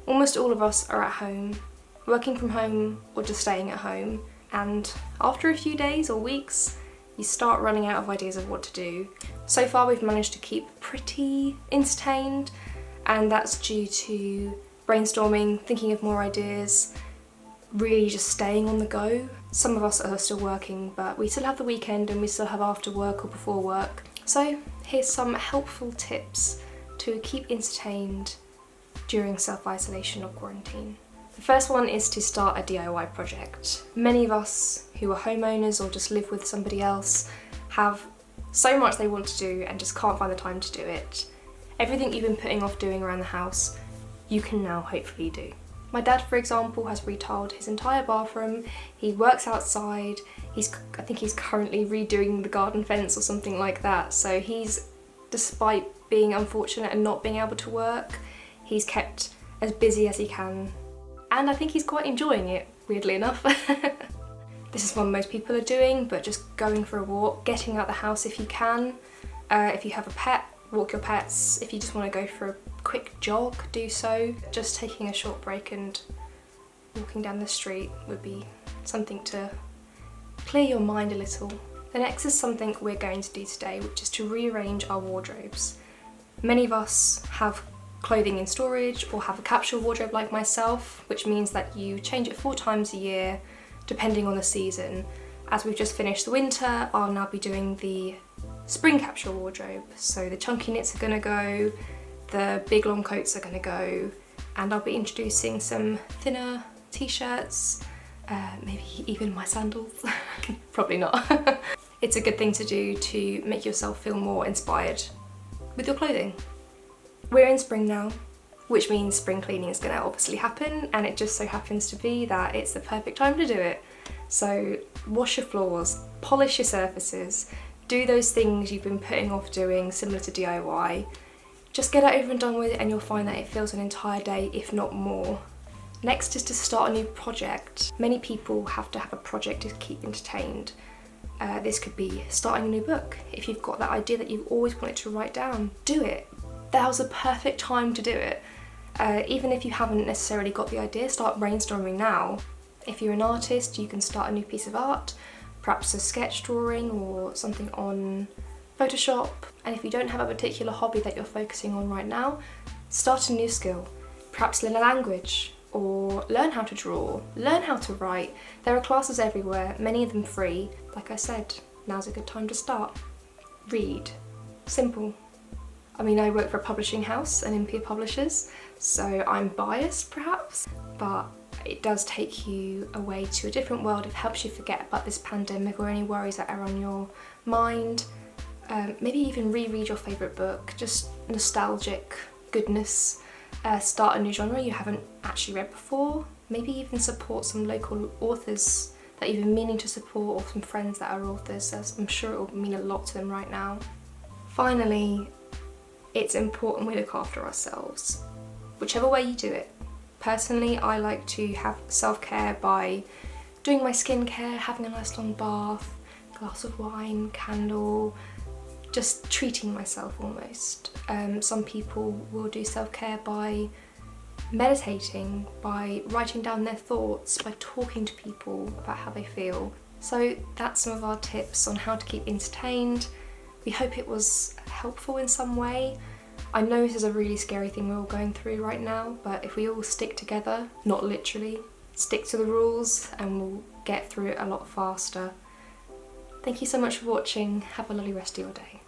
Almost all of us are at home, working from home or just staying at home, and after a few days or weeks, you start running out of ideas of what to do. So far we've managed to keep pretty entertained, and that's due to brainstorming, thinking of more ideas, really just staying on the go. Some of us are still working, but we still have the weekend and we still have after work or before work. So here's some helpful tips to keep entertained during self-isolation or quarantine. The first one is to start a DIY project. Many of us who are homeowners or just live with somebody else have so much they want to do and just can't find the time to do it. Everything you've been putting off doing around the house, you can now hopefully do. My dad, for example, has retiled his entire bathroom. He works outside. I think he's currently redoing the garden fence or something like that. So despite being unfortunate and not being able to work, he's kept as busy as he can. And I think he's quite enjoying it, weirdly enough. This is what most people are doing, but just going for a walk, getting out the house if you can. If you have a pet, walk your pets. If you just want to go for a quick jog, do so. Just taking a short break and walking down the street would be something to clear your mind a little. The next is something we're going to do today, which is to rearrange our wardrobes. Many of us have clothing in storage or have a capsule wardrobe like myself, which means that you change it 4 times a year depending on the season. As we've just finished the winter, I'll now be doing the spring capsule wardrobe. So the chunky knits are going to go, the big long coats are going to go, and I'll be introducing some thinner t-shirts, maybe even my sandals. Probably not. It's a good thing to do to make yourself feel more inspired with your clothing. We're in spring now, which means spring cleaning is going to obviously happen, and it just so happens to be that it's the perfect time to do it. So wash your floors, polish your surfaces, do those things you've been putting off doing, similar to DIY. Just get it over and done with, and you'll find that it feels an entire day, if not more. Next is to start a new project. Many people have to have a project to keep entertained. This could be starting a new book. If you've got that idea that you've always wanted to write down, do it. Now's the perfect time to do it. Even if you haven't necessarily got the idea, start brainstorming now. If you're an artist, you can start a new piece of art, perhaps a sketch drawing or something on Photoshop. And if you don't have a particular hobby that you're focusing on right now, start a new skill. Perhaps learn a language, or learn how to draw, learn how to write. There are classes everywhere, many of them free. Like I said, now's a good time to start. Read. Simple. I mean, I work for a publishing house, an Olympia Publishers, so I'm biased perhaps, but it does take you away to a different world. It helps you forget about this pandemic or any worries that are on your mind. Maybe even reread your favourite book, just nostalgic goodness. Start a new genre you haven't actually read before. Maybe even support some local authors that you've been meaning to support, or some friends that are authors, as I'm sure it will mean a lot to them right now. Finally, it's important we look after ourselves, whichever way you do it. Personally, I like to have self-care by doing my skincare, having a nice long bath, glass of wine, candle, just treating myself almost. Some people will do self-care by meditating, by writing down their thoughts, by talking to people about how they feel. So that's some of our tips on how to keep entertained. We hope it was helpful in some way. I know this is a really scary thing we're all going through right now, but if we all stick together, not literally, stick to the rules, and we'll get through it a lot faster. Thank you so much for watching. Have a lovely rest of your day.